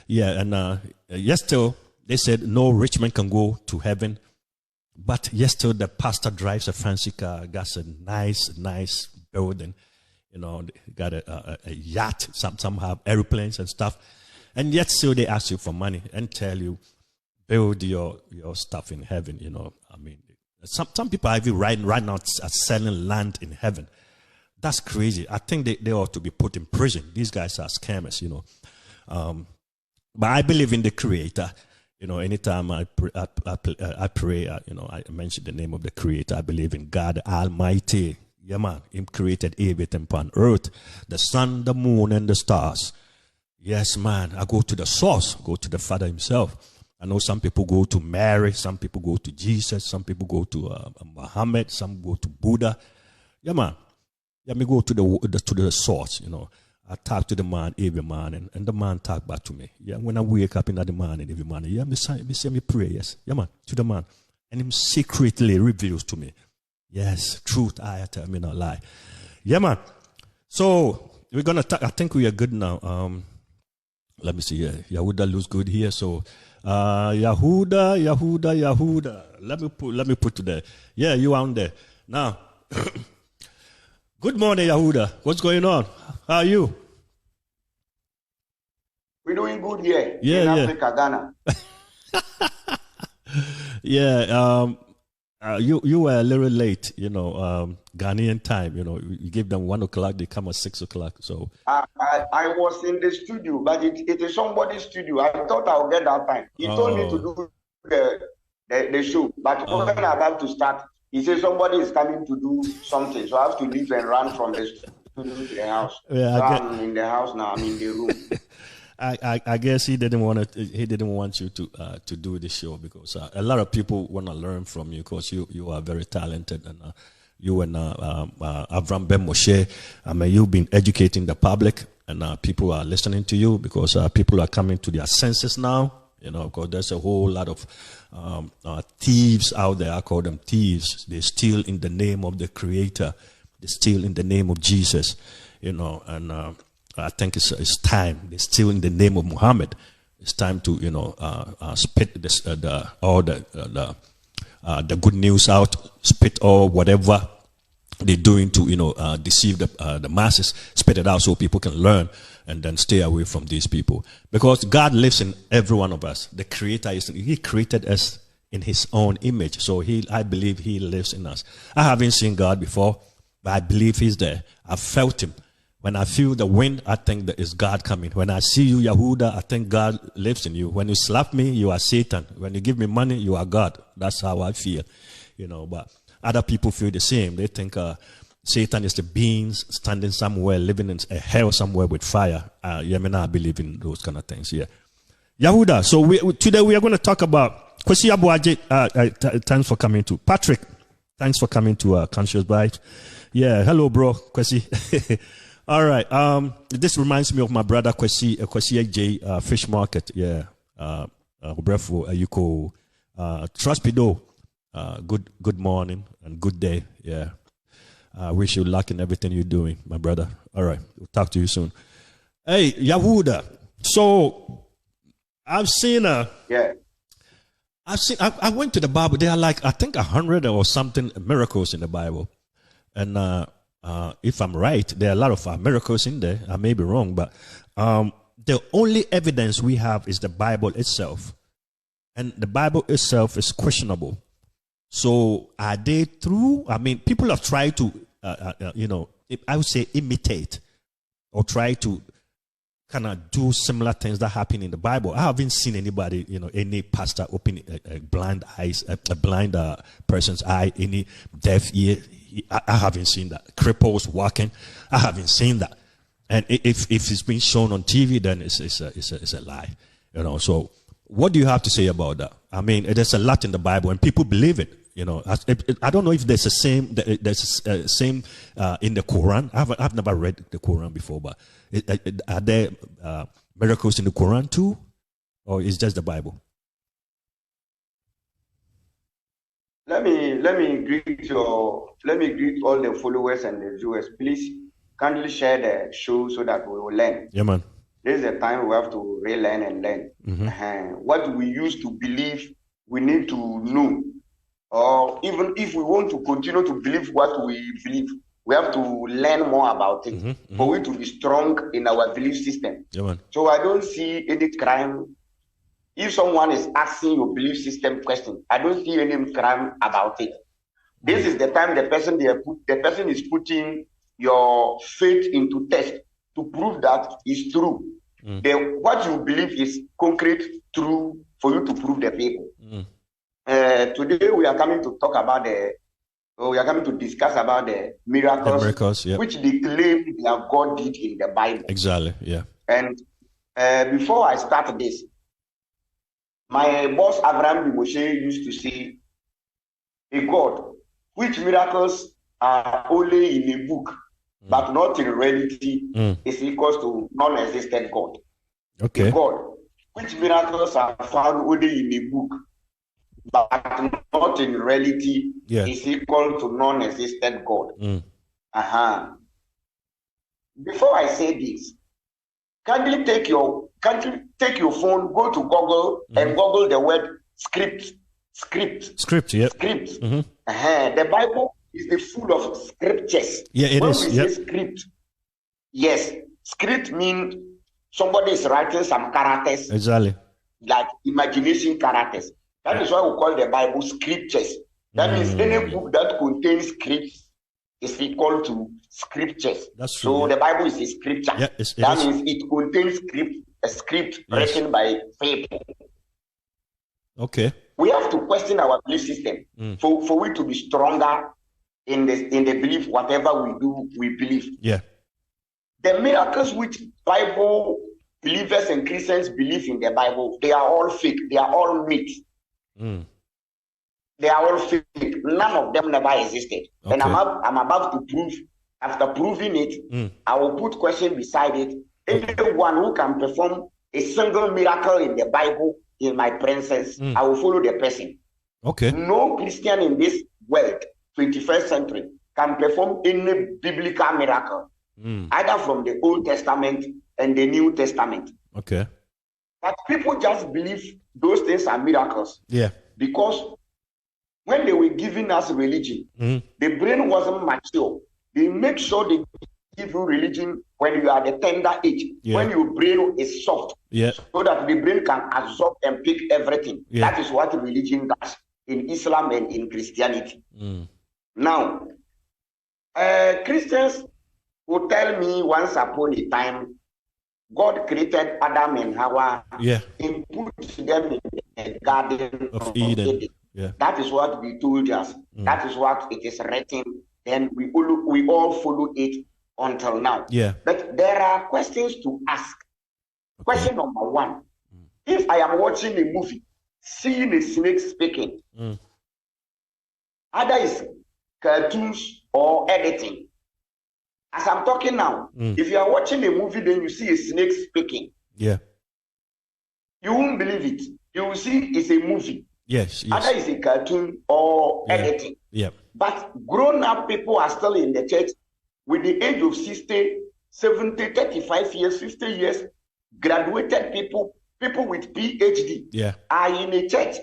Yeah, and yesterday they said no rich man can go to heaven. But yesterday the pastor drives a fancy car, got a nice building. You know, got a yacht. Some have airplanes and stuff. And yet still they ask you for money and tell you, build your stuff in heaven. You know, I mean, some people are even right now are selling land in heaven. That's crazy. I think they ought to be put in prison. These guys are scammers, you know. But I believe in the Creator. You know, anytime I pray, you know, I mention the name of the Creator. I believe in God Almighty. Yeah, man. He created everything upon earth, the sun, the moon, and the stars. Yes, man. I go to the source, go to the Father himself. I know some people go to Mary, some people go to Jesus, some people go to Muhammad, some go to Buddha. Yeah, man. Yeah, me go to the source, you know. I talk to the man every morning, and the man talk back to me. Yeah, when I wake up in the morning every morning, yeah, me say me pray, yes. Yeah, man, to the man. And him secretly reveals to me. Yes, truth, I tell me not lie. Yeah, man. So, we're going to talk. I think we are good now. Let me see here. Yahuda looks good here. So, Yahuda. Let me put to there. Yeah, you on there. Now, good morning, Yahuda. What's going on? How are you? We're doing good here in Africa, Ghana. Yeah, you were a little late, you know, Ghanaian time. You know, you give them 1 o'clock, they come at 6 o'clock. So I was in the studio, but it is somebody's studio. I thought I would get that time. He told me to do the show, but when I'm about to start, he said somebody is coming to do something, so I have to leave and run from the studio to the house. Yeah, so I'm in the house now. I'm in the room. I guess he didn't want you to do the show because a lot of people want to learn from you because you are very talented, and you and Avram Ben Moshe. I mean, you've been educating the public, and people are listening to you because people are coming to their senses now. You know, because there's a whole lot of thieves out there. I call them thieves. They steal in the name of the Creator. They steal in the name of Jesus. You know, and I think it's time. They steal in the name of Muhammad. It's time to, you know, spit this, all the good news out, spit all whatever they're doing to, you know, deceive the masses, spit it out so people can learn and then stay away from these people. Because God lives in every one of us. The Creator He created us in His own image. So I believe He lives in us. I haven't seen God before, but I believe He's there. I've felt Him. When I feel the wind, I think that is God coming. When I see you, Yahuda, I think God lives in you. When you slap me, you are Satan. When you give me money, you are God. That's how I feel, you know. But other people feel the same. They think Satan is the beings standing somewhere, living in a hell somewhere with fire. I believe in those kind of things. Yeah, Yahuda. So today we are going to talk about Kwesi Abuaje. Thanks for coming to Patrick. Thanks for coming to Conscious Bites. Yeah, hello, bro, Kwesi. All right. This reminds me of my brother Kwesi AJ Fish Market. Yeah. Brefo Ayuko. Trust me though. Good morning and good day. Yeah. I wish you luck in everything you're doing, my brother. All right. We'll talk to you soon. Hey, Yahuda. So I've seen yeah. I went to the Bible. There are like I think 100 or something miracles in the Bible. And if I'm right, there are a lot of miracles in there. I may be wrong, but the only evidence we have is the Bible itself. And the Bible itself is questionable. So are they true? I mean, people have tried to, you know, I would say imitate or try to kind of do similar things that happen in the Bible. I haven't seen anybody, you know, any pastor open a blind person's eye, any deaf ear. I haven't seen that. Cripples walking. I haven't seen that. And if it's been shown on TV, then it's a lie. You know. So what do you have to say about that? I mean, there's a lot in the Bible, and people believe it. You know, I don't know if there's the same in the Quran. I've never read the Quran before, but are there miracles in the Quran too, or is just the Bible? Let me greet all the followers and the viewers. Please kindly share the show so that we will learn. Yeah, man. This is the time we have to relearn and learn. What we used to believe, we need to know. Or even if we want to continue to believe what we believe, we have to learn more about it for we to be strong in our belief system. Yeah, so I don't see any crime. If someone is asking your belief system question, I don't see any crime about it. This is the time the person is putting your faith into test to prove that it's true. What you believe is concrete, true for you to prove the people. Today we are coming to talk about we are coming to discuss about the miracles, which they claim that God did in the Bible. Exactly, yeah. And before I start this, my boss Abraham Moshe used to say, a God, which miracles are only in a book, but not in reality, is equals to non-existent God. Okay. A God, which miracles are found only in a book, but not in reality, is equal to non-existent God. Before I say this, can you take your phone, go to Google and Google the word script? Script, yeah. Script. The Bible is full of scriptures. Yeah, it is. When we say script, yes, script means somebody is writing some characters. Exactly. Like imagination characters. That is why we call the Bible scriptures. That means any book that contains scripts is equal to scriptures. That's true. So the Bible is a scripture. Yeah, that means it contains a script written by people. Okay. We have to question our belief system for we to be stronger in the belief, whatever we do, we believe. Yeah. The miracles which Bible believers and Christians believe in the Bible, they are all fake. They are all myths. They are all fake. None of them never existed. Okay. And I'm about to prove. After proving it, I will put question beside it. Anyone who can perform a single miracle in the Bible in my presence, I will follow the person. Okay. No Christian in this world, 21st century, can perform any biblical miracle, either from the Old Testament and the New Testament. Okay. But people just believe those things are miracles. Yeah. Because when they were giving us religion, the brain wasn't mature. They make sure they give you religion when you are at the tender age, when your brain is soft, so that the brain can absorb and pick everything. That is what religion does in Islam and in Christianity. Now, Christians will tell me once upon a time, God created Adam and Hawa and put them in the garden of Eden. That is what we told us. That is what it is written. And we all follow it until now. But there are questions to ask. Question number one. If I am watching a movie, seeing a snake speaking, either it's cartoons or editing. As I'm talking now, if you are watching a movie, then you see a snake speaking. You won't believe it. You will see it's a movie. Yes. Either it's a cartoon or editing. But grown-up people are still in the church with the age of 60, 70, 35 years, 50 years, graduated people with PhD are in a church,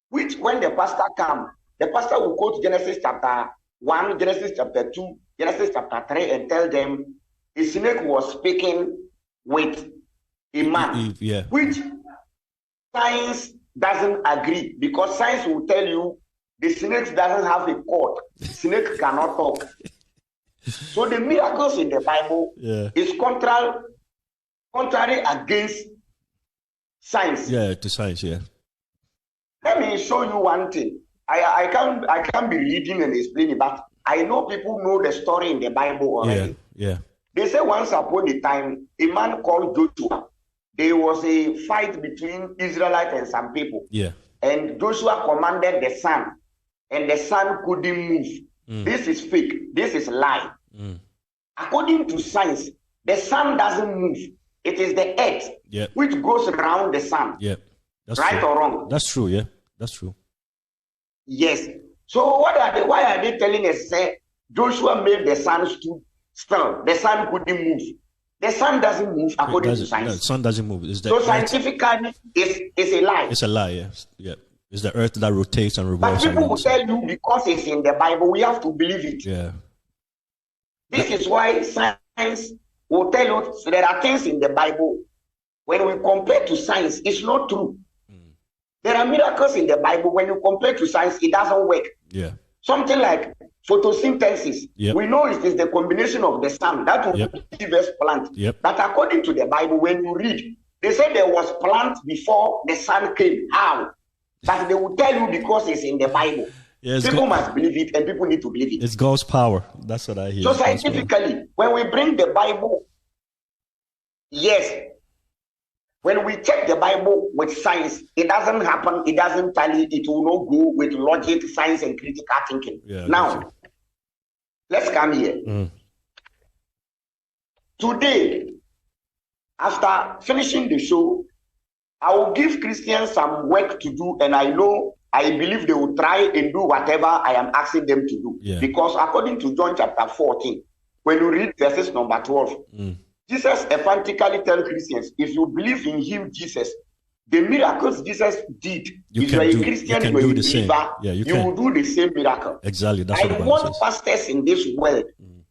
which when the pastor comes, the pastor will quote Genesis chapter 1, Genesis chapter 2, Genesis chapter 3, and tell them a snake was speaking with a man, which science doesn't agree, because science will tell you the snake doesn't have a cord. Snake cannot talk. So the miracles in the Bible is contrary against science. To science, Let me show you one thing. I can't be reading and explaining, but I know people know the story in the Bible already. They say once upon a time, a man called Joshua, there was a fight between Israelites and some people. And Joshua commanded the sun, and the sun couldn't move. This is fake. This is lie. According to science, the sun doesn't move. It is the earth which goes around the sun. That's right true. Or wrong? That's true. That's true. Yes. So why are they telling us? Say Joshua made the sun stood still. The sun couldn't move. The sun doesn't move according to science. No, the sun doesn't move. It's the so earth. Scientifically, it's a lie. It's a lie, yes. Yeah. It's the earth that rotates and revolves. But people will tell you because it's in the Bible, we have to believe it. Yeah. This is why science will tell you there are things in the Bible. When we compare to science, it's not true. There are miracles in the Bible. When you compare to science, it doesn't work. Yeah. Something like photosynthesis. Yep. We know it is the combination of the sun that will give us plant. Yep. But according to the Bible, when you read, they say there was plant before the sun came. How? But they will tell you because it's in the Bible. Yeah, people must believe it, and people need to believe it. It's God's power. That's what I hear. So scientifically, when we bring the Bible, yes, when we check the Bible with science, it doesn't happen, it doesn't tally, it will not go with logic, science, and critical thinking. Yeah, now, let's come here. Today, after finishing the show, I will give Christians some work to do, and I believe they will try and do whatever I am asking them to do. Yeah. Because according to John chapter 14, when you read verses number 12, Jesus emphatically tells Christians, if you believe in him, Jesus, the miracles Jesus did, if you are a Christian, you are a believer, you will do the same miracle. Exactly. That's what I want pastors in this world.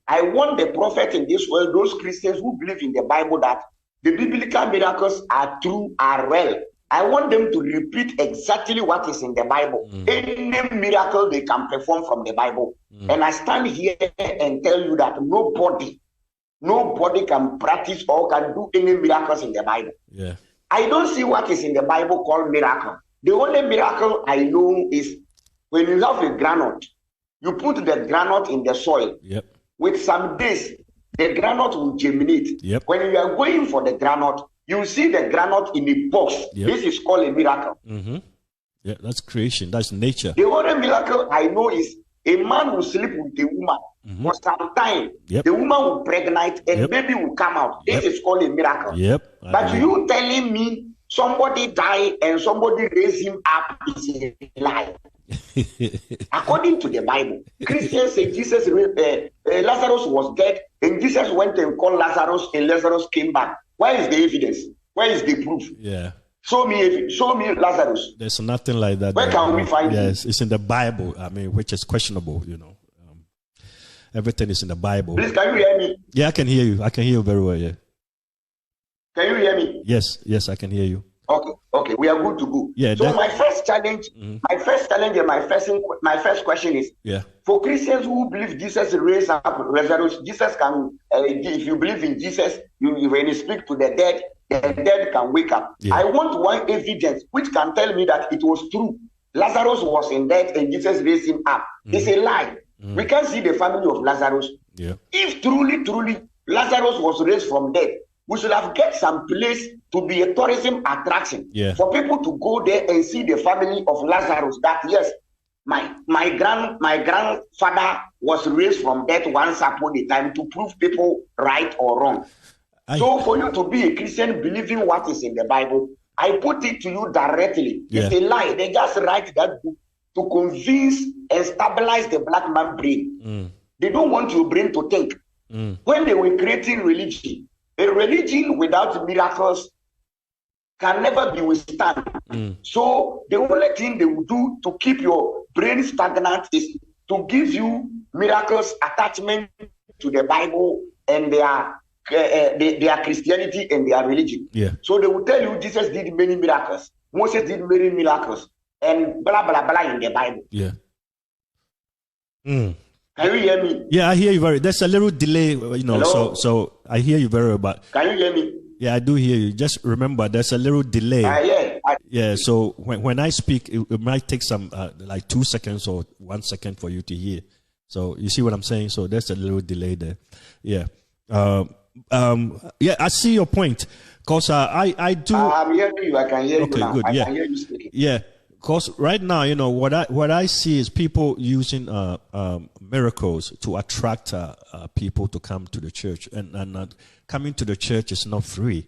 I want the prophet in this world, those Christians who believe in the Bible that the biblical miracles are true, are real. I want them to repeat exactly what is in the Bible. Any miracle they can perform from the Bible. And I stand here and tell you that nobody can practice or can do any miracles in the Bible. Yeah. I don't see what is in the Bible called miracle. The only miracle I know is when you have a granite, you put the granite in the soil. Yep. With some days, the granite will germinate. Yep. When you are going for the granite, you see the granite in a box. Yep. This is called a miracle. Yeah, that's creation. That's nature. The only miracle I know is a man will sleep with a woman for some time. Yep. The woman will pregnant and baby will come out. This is called a miracle. Yep. But you telling me somebody died and somebody raised him up is a lie. According to the Bible, Christians say Jesus, Lazarus was dead, and Jesus went and called Lazarus, and Lazarus came back. Where is the evidence? Where is the proof? Yeah. Show me Lazarus. There's nothing like that. Where can we find it? Yes, it's in the Bible. I mean, which is questionable, everything is in the Bible. Please, can you hear me? Yeah, I can hear you. I can hear you very well, yeah. Can you hear me? Yes, I can hear you. Okay, we are good to go. Yeah. So my first challenge, and my first question is, for Christians who believe Jesus raised up Lazarus, Jesus can, if you believe in Jesus, when you speak to the dead can wake up. I want one evidence which can tell me that it was true. Lazarus was in death and Jesus raised him up. It's a lie. We can't see the family of Lazarus. Yeah. If truly Lazarus was raised from death, we should have get some place to be a tourism attraction for people to go there and see the family of Lazarus. That yes, my grandfather was raised from death once upon a time to prove people right or wrong. So for you to be a Christian believing what is in the Bible, I put it to you directly. It's a lie. They just write that book to convince and stabilize the black man's brain. They don't want your brain to think. When they were creating religion, a religion without miracles can never be withstand. So the only thing they will do to keep your brain stagnant is to give you miracles, attachment to the Bible and their Christianity and their religion. So they will tell you Jesus did many miracles, Moses did many miracles, and blah blah blah in the Bible. Can you hear me? Yeah, I hear you very. There's a little delay, Hello? so I hear you very well. But can you hear me? Yeah, I do hear you. Just remember, there's a little delay. So when I speak, it might take some like 2 seconds or 1 second for you to hear. So you see what I'm saying? So there's a little delay there. Yeah. I see your point. Cause I do. I'm hearing you. I can hear you now. Good. I can hear you speaking. Yeah. Because right now, what I see is people using miracles to attract people to come to the church, and coming to the church is not free.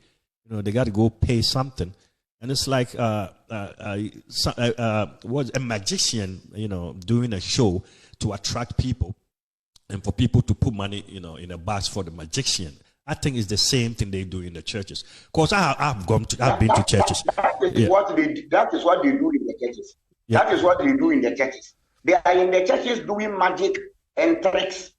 They got to go pay something, and it's like was a magician, doing a show to attract people, and for people to put money, in a box for the magician. I think it's the same thing they do in the churches. Because I've been to churches. That is what they do in the churches. Yeah. That is what they do in the churches. They are in the churches doing magic and tricks.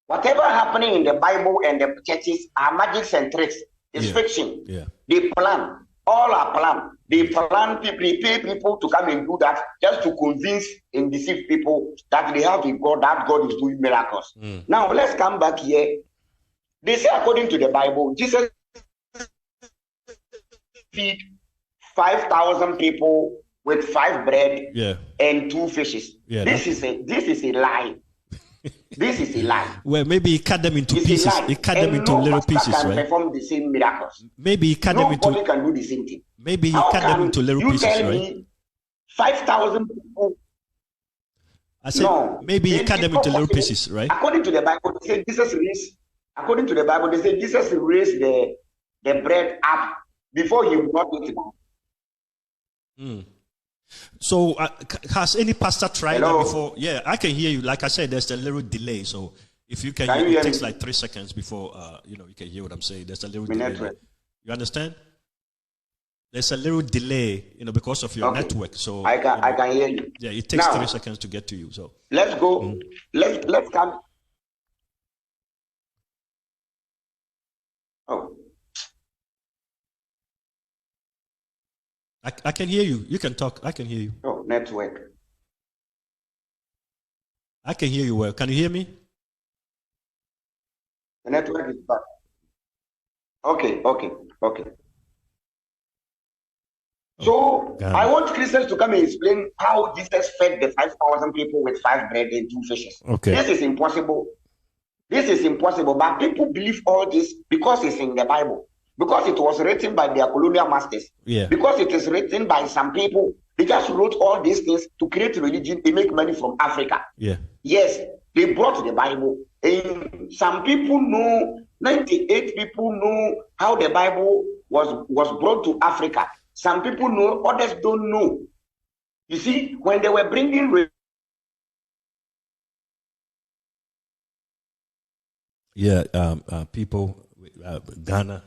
Whatever happening in the Bible and the churches are magics and tricks. It's fiction. Yeah. They plan. All are planned. They plan people, they pay people to come and do that just to convince and deceive people that they have a God, that God is doing miracles. Now let's come back here. They say according to the Bible, Jesus feed 5,000 people with 5 bread and 2 fishes. Yeah, this is a lie. This is a lie. Well, maybe he cut them into pieces. He cut them into little pieces, can right? Perform the same miracles. Maybe he cut them into. Nobody can do the same thing. Maybe he cut them into little pieces, right? Me 5,000 people. I said maybe he cut them into little pieces, right? According to the Bible, they say Jesus raised. According to the Bible, they say Jesus raised the bread up before he brought it down. So has any pastor tried that before? Yeah, I can hear you. Like I said, there's a little delay. So if you can hear, it takes like 3 seconds before you can hear what I'm saying. There's a little delay. You understand? There's a little delay, because of your network. So I can hear you. Yeah, it takes 3 seconds to get to you. So let's go. Let's come. Oh. I can hear you. You can talk. I can hear you. Oh, network. I can hear you well. Can you hear me? The network is back. Okay. So I want Christians to come and explain how Jesus fed the 5,000 people with 5 bread and 2 fishes. Okay. This is impossible. But people believe all this because it's in the Bible. Because it was written by their colonial masters. Yeah. Because it is written by some people. They just wrote all these things to create religion. They make money from Africa. Yeah. Yes, they brought the Bible. And some people know, 98 people know how the Bible was brought to Africa. Some people know, others don't know. You see, when they were bringing people, Ghana.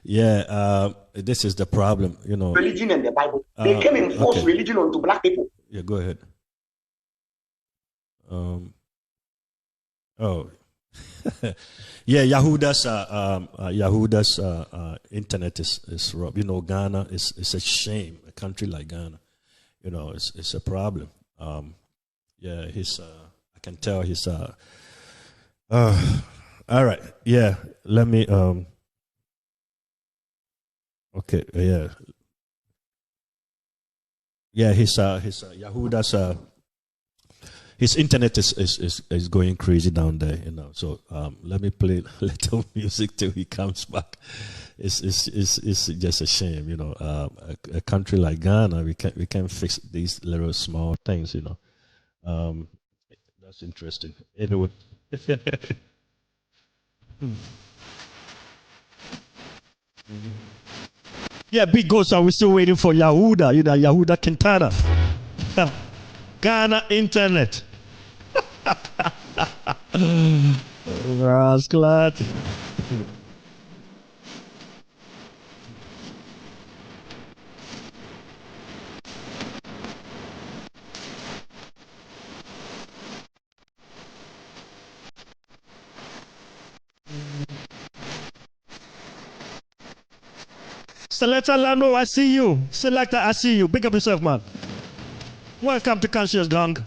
This is the problem, religion and the Bible. They came and forced religion onto black people. Yeah, go ahead. Yahuda's internet is rough. Ghana is a shame. A country like Ghana, it's a problem. He's I can tell he's all right. Yeah, let me okay, his Yahuda's his internet is going crazy down there, So let me play a little music till he comes back. It's just a shame, a country like Ghana, we can't fix these little small things, That's interesting. Anyway. Yeah, big ghost. We're still waiting for Yahuda. Yahuda Quintana. Ghana internet. Rascal. Selector Lando, I see you. Selector, I see you. Big up yourself, man. Welcome to Conscious Gang.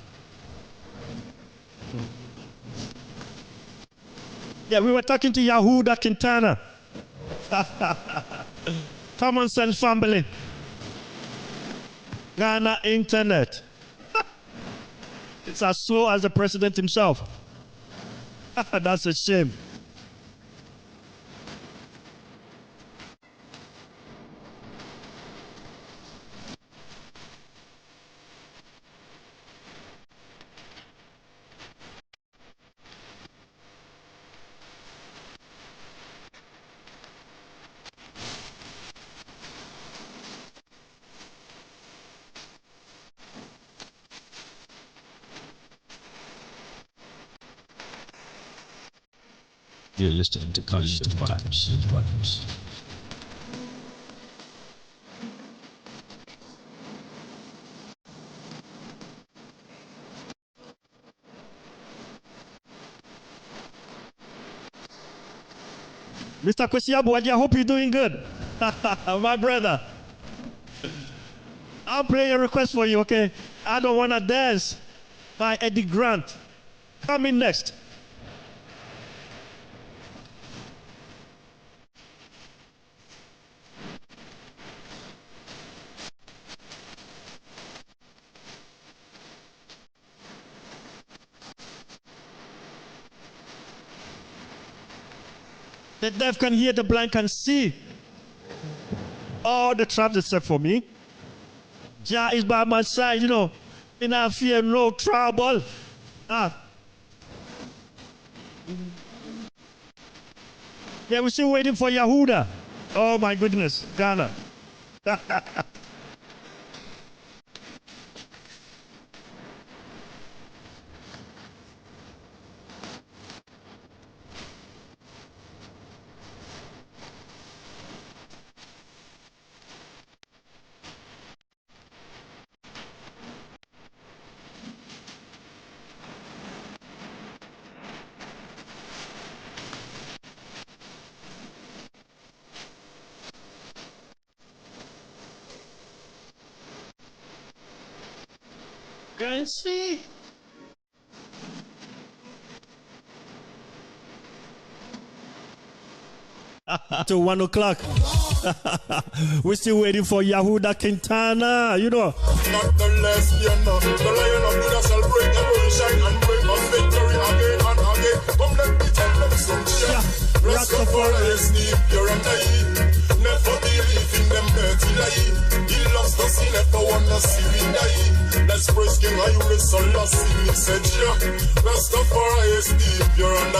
Yeah, we were talking to Yahuda Quintana. Common sense family. Ghana internet. It's as slow as the president himself. That's a shame. You're listening to Conscious Vibes. Mr. Kwesiabu, I hope you're doing good. My brother. I'll play a request for you, okay? I Don't Wanna Dance by Eddie Grant. Coming next. The deaf can hear, the blind can see. All the traps is set for me. Jah is by my side, you know. And I fear no trouble. Yeah, we're still waiting for Yahuda. Oh my goodness, Ghana. Can see. To 1 o'clock. We're still waiting for Yahuda Quintana, you know. Nonetheless, you know, the Lion of Judah shall break and will shine and break on victory again and again. Come let me tell them some cheer. Rastafari is deep, you're on the never believe in them dirty lie. He loves us, he never wanna see me die. Let's praise King Haile Selassie, me said, yeah. Rastafari is deep, you're on the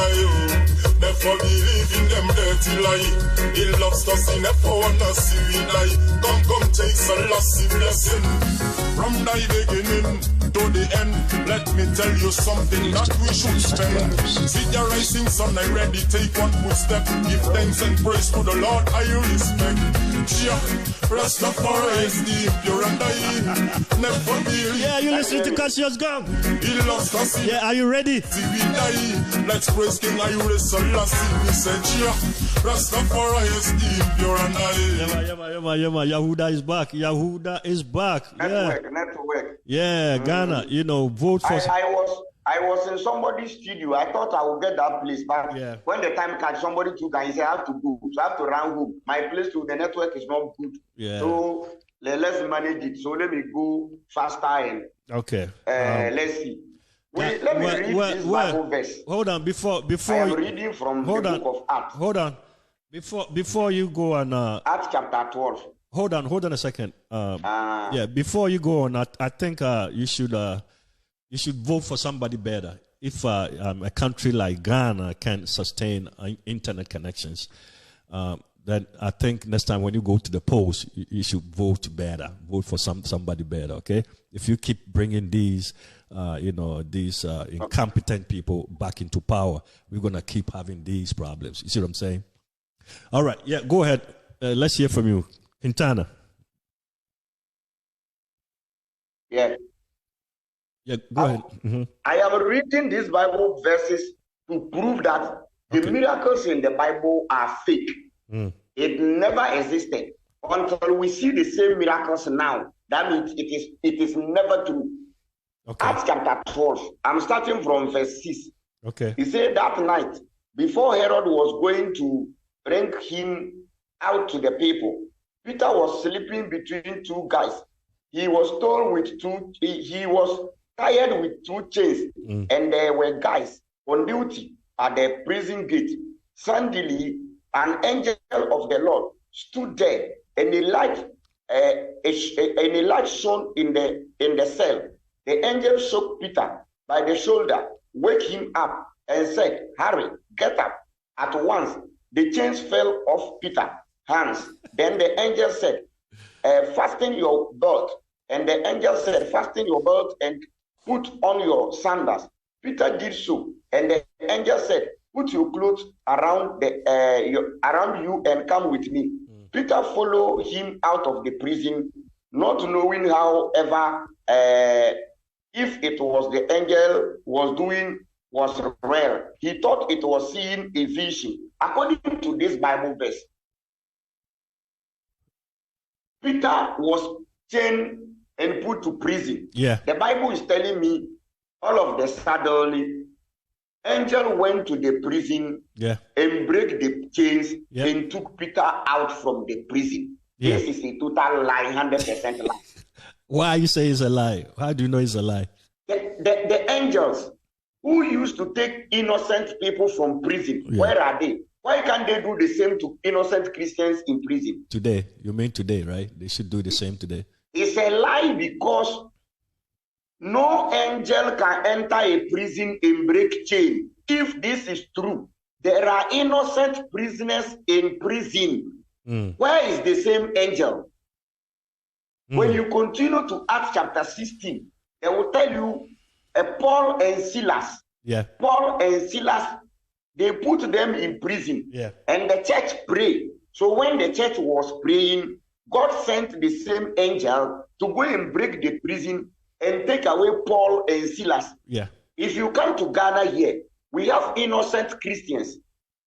never believe in them dirty lie. He loves us, he never wanna see me die. Come, take Selassie blessing. From thy beginning to the end, let me tell you something that we should spend. See the rising sun, I ready, take one good step. Give thanks and praise to the Lord, I respect. Yeah, Rastafari is deep, you're and I never believe. Yeah, you listening to Cassius Gang. He loves us. Yeah, are you ready? See we die. Let's praise King Haile Selassie. We said, yeah, Rastafari is deep, you're and I. Yeah. Yahuda is back. Yahuda is back. Network. Yeah, Ghana, you know, vote for. I was in somebody's studio. I thought I would get that place, but yeah. When the time came, somebody took and he said I have to go. So I have to run home. My place to the network is not good. Yeah. So let's manage it. So let me go faster and okay. Let's see. Let me read this Bible verse. Hold on, before I am reading from the book of Acts. Hold on. Before you go on Acts chapter 12. Hold on a second. Yeah, before you go on, I think you should vote for somebody better. If a country like Ghana can sustain internet connections, then I think next time when you go to the polls, you should vote better. Vote for somebody better, okay? If you keep bringing these, incompetent people back into power, we're going to keep having these problems. You see what I'm saying? All right, yeah, go ahead. Let's hear from you. Quintana. Yeah. Yeah, go ahead. Mm-hmm. I am reading these Bible verses to prove that the miracles in the Bible are fake. It never existed until we see the same miracles now. That means it is never true. Okay. Acts chapter 12. I'm starting from verse 6. Okay. He said that night, before Herod was going to bring him out to the people, Peter was sleeping between two guys. He was tied with two chains, and there were guys on duty at the prison gate. Suddenly, an angel of the Lord stood there, and a light shone in the cell. The angel shook Peter by the shoulder, woke him up, and said, "Hurry, get up." At once, the chains fell off Peter's hands. Then the angel said, "Fasten your belt." And the angel said, "Fasten your belt and put on your sandals." Peter did so. And the angel said, put your clothes around around you and come with me. Peter followed him out of the prison, not knowing, however, if it was the angel was real. He thought it was seeing a vision. According to this Bible verse, Peter was chained and put to prison. Yeah. The Bible is telling me all of the suddenly, angel went to the prison and break the chains and took Peter out from the prison. This is a total lie, 100% lie. Why you say it's a lie? How do you know it's a lie? The angels who used to take innocent people from prison, where are they? Why can't they do the same to innocent Christians in prison? Today. You mean today, right? They should do the same today. It's a lie because no angel can enter a prison and break chain. If this is true, there are innocent prisoners in prison. Where is the same angel? When you continue to Acts chapter 16, they will tell you Paul and Silas. Yeah. Paul and Silas, they put them in prison. Yeah. And the church prayed. So when the church was praying, God sent the same angel to go and break the prison and take away Paul and Silas. Yeah. If you come to Ghana here, we have innocent Christians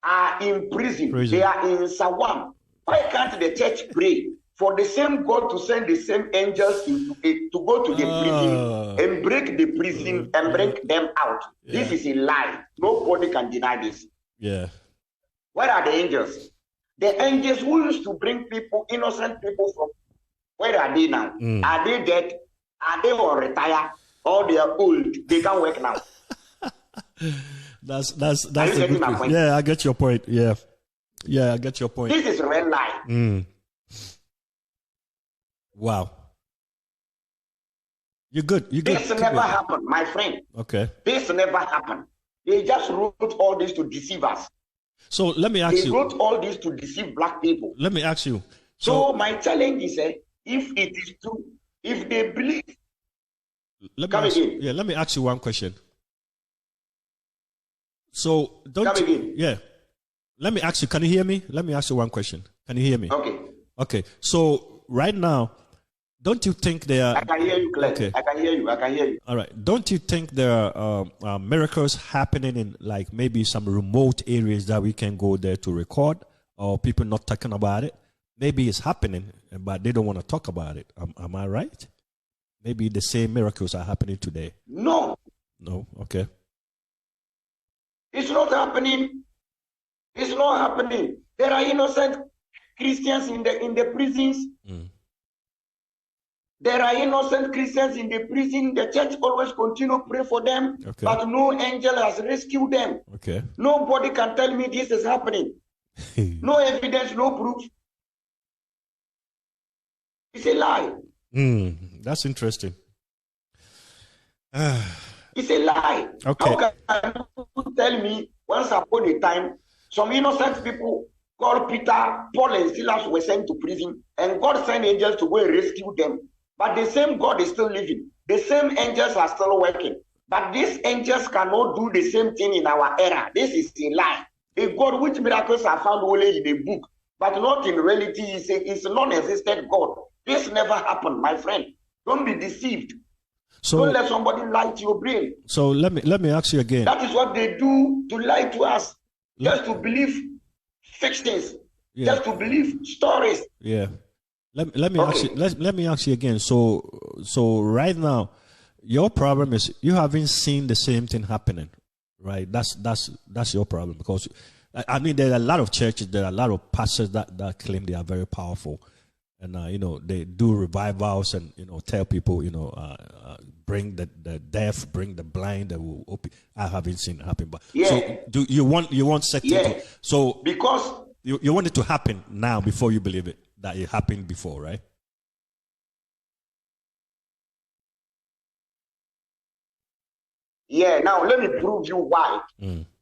are in prison. They are in Sawam. Why can't the church pray for the same God to send the same angels to go to the prison and break the prison and bring them out? This is a lie. Nobody can deny this. Yeah. Where are the angels? The angels who used to bring people, innocent people from, where are they now? Are they dead? Are they all retired? Or they are old? They can't work now. That's a good point. Yeah, I get your point. Yeah, I get your point. This is a real lie. Wow. You're good. This never happened, my friend. Okay. This never happened. They just wrote all this to deceive us. So let me ask you. They wrote all this to deceive black people. Let me ask you. So my challenge is, if it is true, if they believe. Let me ask you one question. So let me ask you, can you hear me? Let me ask you one question. Can you hear me? Okay. So right now, don't you think there are... I can hear you clearly. Okay. I can hear you. All right. Don't you think there are miracles happening in like maybe some remote areas that we can go there to record, or people not talking about it? Maybe it's happening, but they don't want to talk about it. Am I right? Maybe the same miracles are happening today. No. Okay. It's not happening. It's not happening. There are innocent Christians in the prisons. There are innocent Christians in the prison. The church always continue to pray for them, but no angel has rescued them. Okay. Nobody can tell me this is happening. No evidence, no proof. It's a lie. That's interesting. It's a lie. Okay. How can you tell me once upon a time some innocent people called Peter, Paul, and Silas were sent to prison, and God sent angels to go and rescue them? But the same God is still living. The same angels are still working. But these angels cannot do the same thing in our era. This is a lie. A God which miracles are found only in a book, but not in reality. It's a non-existent God. This never happened, my friend. Don't be deceived. So, don't let somebody lie to your brain. So let me ask you again. That is what they do to lie to us. Just to believe fictions. Just to believe stories. Yeah. Let me ask you again. So right now, your problem is you haven't seen the same thing happening, right? That's your problem, because I mean there are a lot of churches, there are a lot of pastors that claim they are very powerful, and they do revivals and tell people bring the deaf, bring the blind, that will open. I haven't seen it happen, but so do you want certain so because you want it to happen now before you believe it that it happened before, right? Yeah, now let me prove you why.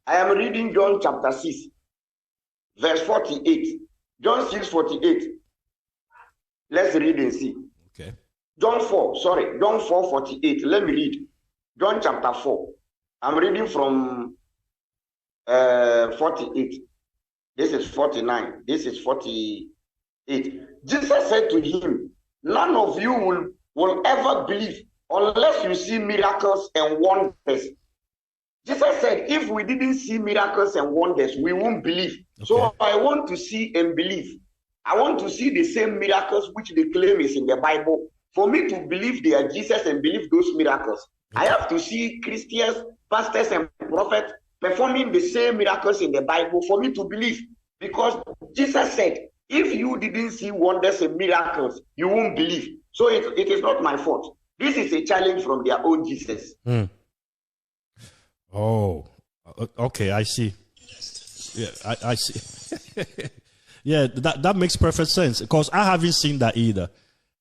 I am reading John chapter 6, verse 48. John 6:48. Let's read and see. Okay. John 4:48. Let me read. John chapter 4. I'm reading from 48. This is 49. This is 48. Jesus said to him, none of you will ever believe unless you see miracles and wonders. Jesus said, if we didn't see miracles and wonders, we won't believe. Okay. So I want to see and believe. I want to see the same miracles which they claim is in the Bible. For me to believe they are Jesus and believe those miracles, okay, I have to see Christians, pastors, and prophets performing the same miracles in the Bible for me to believe. Because Jesus said, if you didn't see wonders and miracles, you won't believe. So it is not my fault. This is a challenge from their own Jesus. Oh, okay, I see. Yeah, I see. Yeah, that makes perfect sense, because I haven't seen that either.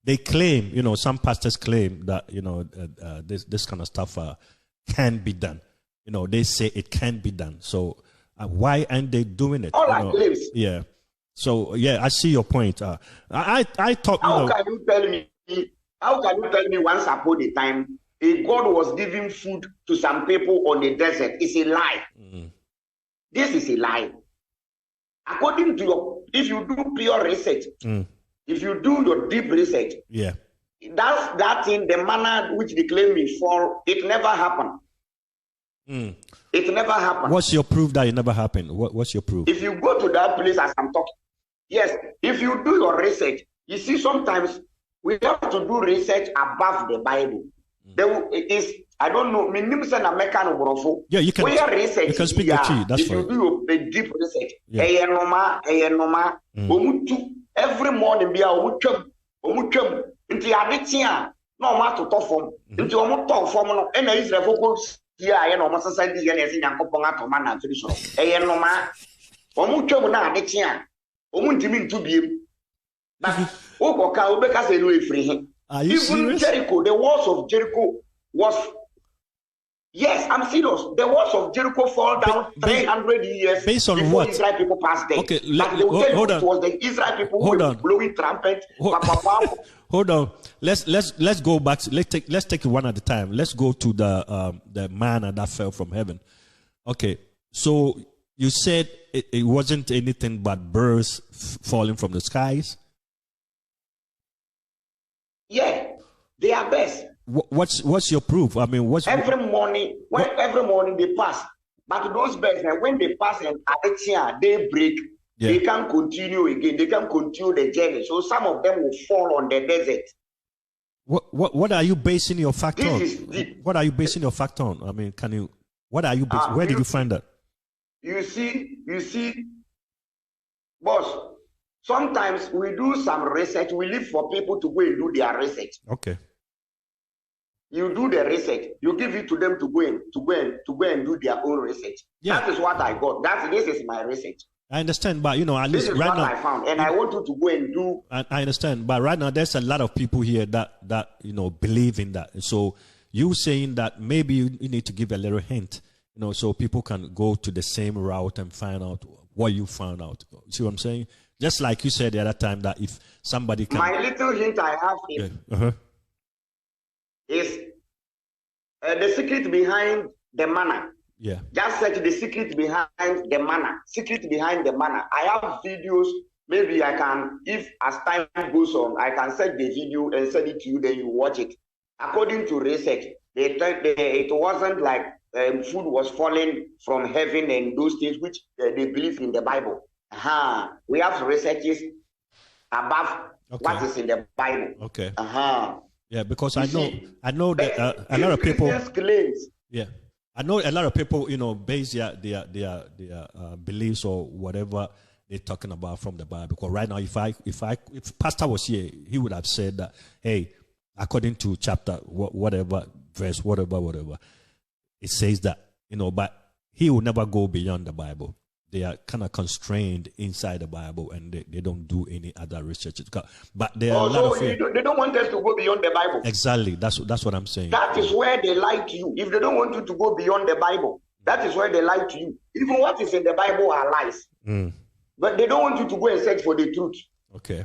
They claim, some pastors claim that, this kind of stuff can be done. They say it can be done. So why aren't they doing it? All I claim. Yeah. So, yeah, I see your point. I thought, How can you tell me once upon a time, a God was giving food to some people on the desert? It's a lie. This is a lie. According to if you do pure research, if you do your deep research, yeah, that thing, the manna which they claim is fall, it never happened. It never happened. What's your proof that it never happened? What's your proof? If you go to that place as I'm talking, yes, if you do your research, you see sometimes we have to do research above the Bible. There is, I don't know, yeah, you can. Research, you can speak the key. That's if fine. You do a deep research, yeah. Every morning, be a umuchum, into a no matter to form, into a motor form, and Israel focus here. I know my society and as in Yankoponga to man and tradition. Ayanoma, umuchum na Ditia, umuntimin to be. But Okoka Ubeka say no free. Are you serious? Jericho, the walls of Jericho was. Yes, I'm serious. The walls of Jericho fall down 300 years based on before what? Israel people passed there. Okay, hold on. It was the Israel people who were blowing trumpet. Hold on. Let's go back. Let's take it one at a time. Let's go to the manna that fell from heaven. Okay, so you said it wasn't anything but birds falling from the skies. Yeah, they are best. What's your proof? I mean, every morning they pass, but those birds, when they pass and at they break, yeah, they can continue again. They can continue the journey. So some of them will fall on the desert. What are you basing your fact on? What are you basing your fact on? I mean, what are you basing? Where did you find that? You see, boss. Sometimes we do some research. We leave for people to go and do their research. Okay. You do the research. You give it to them to go and do their own research. Yeah. That is what I got. This is my research. I understand, but at least right now I found, and I want you to go and do. I understand, but right now there's a lot of people here that believe in that. So you saying that maybe you need to give a little hint, so people can go to the same route and find out what you found out. See what I'm saying? Just like you said the other time that if somebody can. My little hint I have is. Yeah. Is the secret behind the manna. Yeah. Just search the secret behind the manna. Secret behind the manna. I have videos. Maybe I can, if as time goes on, I can search the video and send it to you. Then you watch it. According to research, it wasn't like food was falling from heaven and those things which they believe in the Bible. We have researches above what is in the Bible. Okay. Yeah, because I know that a lot of people. Yeah, I know a lot of people, base their beliefs or whatever they're talking about from the Bible. Because right now, if Pastor was here, he would have said that, hey, according to chapter whatever, verse whatever, it says that but he will never go beyond the Bible. They are kind of constrained inside the Bible, and they don't do any other research. But there are a lot of they don't want us to go beyond the Bible. Exactly, that's what I'm saying. That is where they lie to you. If they don't want you to go beyond the Bible, that is where they lie to you. Even what is in the Bible are lies. But they don't want you to go and search for the truth. Okay,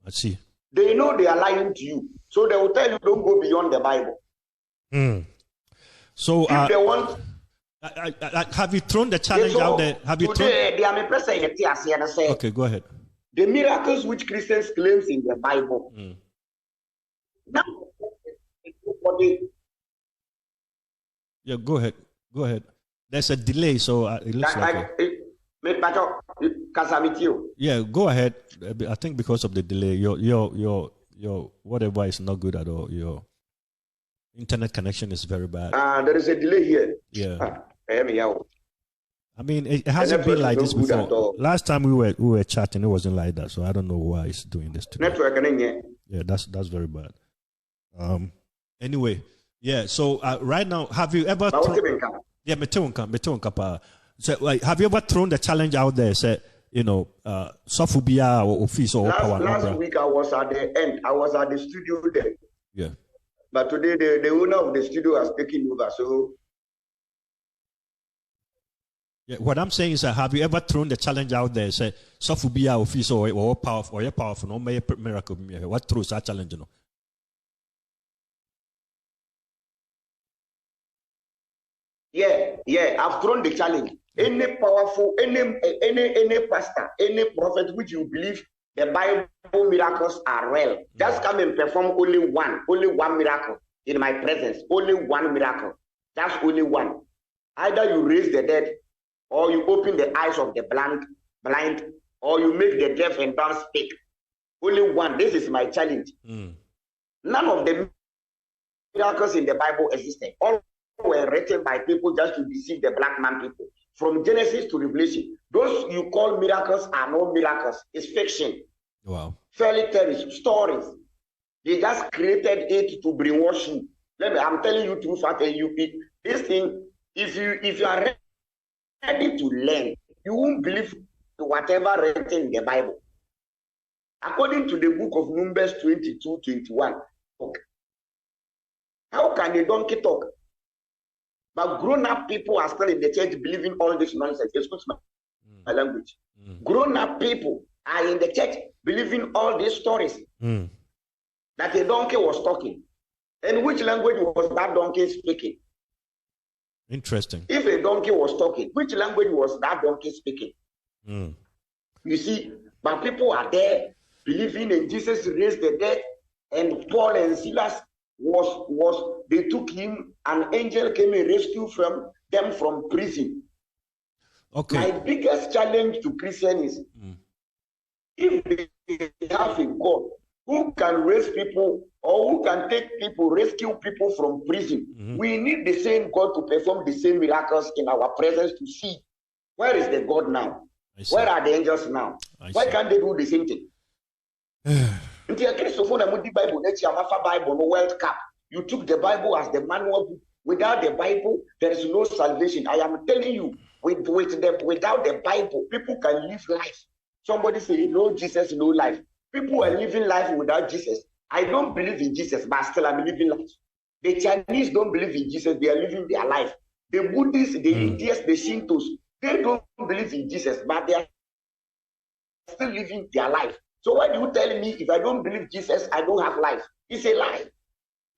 I see. They know they are lying to you, so they will tell you don't go beyond the Bible. So if they want. Have you thrown the challenge out there? Have you thrown? Okay, go ahead. The miracles which Christians claim in the Bible. Now, yeah, go ahead. Go ahead. There's a delay, so it looks yeah, go ahead. I think because of the delay, your whatever is not good at all. Your internet connection is very bad. There is a delay here. Yeah. I mean, it hasn't been like this before. Last time we were chatting, it wasn't like that. So I don't know why it's doing this today. Yeah, that's very bad. Anyway, yeah. So right now, have you ever? So, like, have you ever thrown the challenge out there? Say, Sophobia or office or power. Last week I was at the end. I was at the studio there. Yeah. But today the owner of the studio has taken over. So. Yeah, what I'm saying is, have you ever thrown the challenge out there? Say, Sophobia office or powerful, or you're powerful, no miracle. What throws that challenge? Yeah, I've thrown the challenge. Any powerful, any pastor, any prophet which you believe the Bible miracles are real, just come and perform only one miracle in my presence. Only one miracle. Just only one. Either you raise the dead, or you open the eyes of the blind, or you make the deaf and dumb speak. Only one. This is my challenge. None of the miracles in the Bible existed. All were written by people just to deceive the black man people. From Genesis to Revelation, those you call miracles are no miracles. It's fiction. Wow. Fairy tales, stories. They just created it to brainwash you. I'm telling you truth. This thing, if you are ready to learn, you won't believe whatever written in the Bible. According to the book of Numbers 22:21, how can a donkey talk? But grown-up people are still in the church believing all this nonsense. Excuse my language. Grown-up people are in the church believing all these stories that a donkey was talking. And which language was that donkey speaking? Interesting. If a donkey was talking, which language was that donkey speaking? You see, but people are there believing in Jesus raised the dead, and Paul and Silas they took him, an angel came and rescued them from prison. Okay. My biggest challenge to Christians is if they have a God who can raise people or who can take people, rescue people from prison, we need the same God to perform the same miracles in our presence to see where is the God now? Where are the angels now? Why can't they do the same thing? You took the Bible as the manual book. Without the Bible, there is no salvation. I am telling you, without the Bible, people can live life. Somebody say, no Jesus, no life. People are living life without Jesus. I don't believe in Jesus, but still I'm living life. The Chinese don't believe in Jesus, they are living their life. The Buddhists, the Indians, the Shintos, they don't believe in Jesus, but they are still living their life. So why do you tell me if I don't believe Jesus, I don't have life? It's a lie.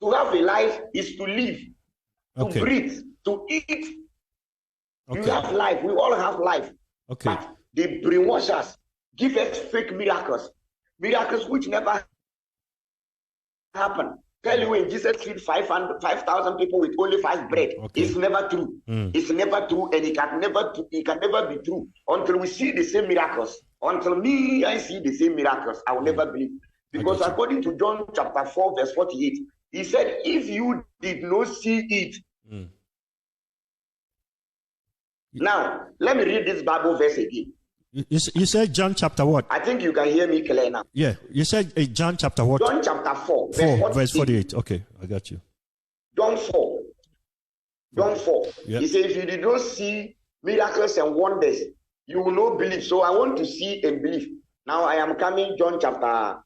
To have a life is to live, to breathe, to eat. You have life. We all have life. But they brainwash us, give us fake miracles, miracles which never happen. Tell you when Jesus feed 5,000 people with only 5 bread. It's never true. It's never true, and it can never be true until we see the same miracles. Until I see the same miracles, I will never believe. Because according to John chapter 4, verse 48, he said, if you did not see it. Now, let me read this Bible verse again. You said John chapter what? I think you can hear me clear now. Yeah, you said John chapter what? John chapter 4, verse 48. Okay, I got you. John 4. Yeah. He said, if you did not see miracles and wonders, you will not believe. So I want to see and believe. Now I am coming, John chapter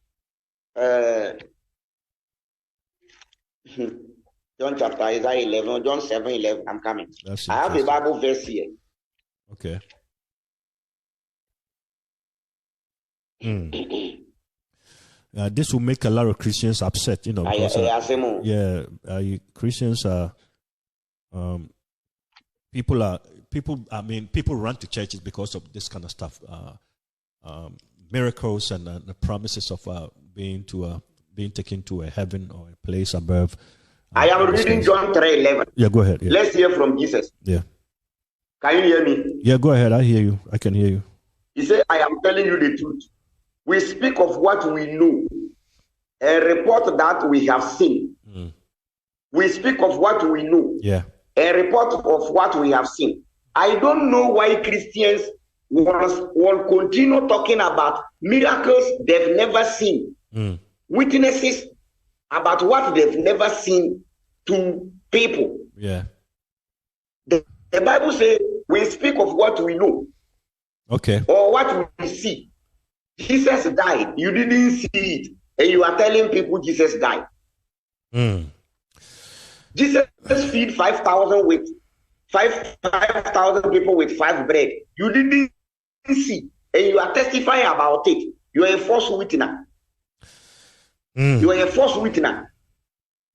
Isaiah 11, John 7:11. I'm coming. I have a Bible verse here. Okay. This will make a lot of Christians upset, because, Christians are people run to churches because of this kind of stuff, miracles and the promises of being taken to a heaven or a place above. I am reading John 3:11. Yeah, go ahead. Yeah. Let's hear from Jesus. Yeah. Can you hear me? Yeah, go ahead. I hear you. I can hear you. He said, I am telling you the truth. We speak of what we know, a report that we have seen. We speak of what we know, a report of what we have seen. I don't know why Christians will continue talking about miracles they've never seen, witnesses about what they've never seen to people. Yeah. The Bible says we speak of what we know. Okay. Or what we see. Jesus died. You didn't see it. And you are telling people Jesus died. Jesus feed 5,000 with 5,000 people with 5 bread. You didn't see. And you are testifying about it. You are a false witness. You are a false witness.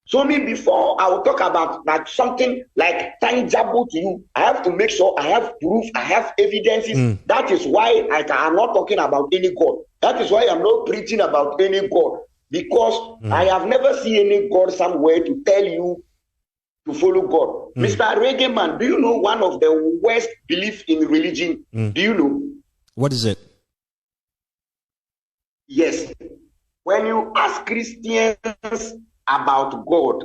So me, before I will talk about like something like tangible to you, I have to make sure I have proof, I have evidences. That is why I am not talking about any God. That is why I'm not preaching about any God. Because I have never seen any God somewhere to tell you to follow God. Mr. Reggae Man, do you know one of the worst beliefs in religion? Do you know? What is it? Yes. When you ask Christians about God,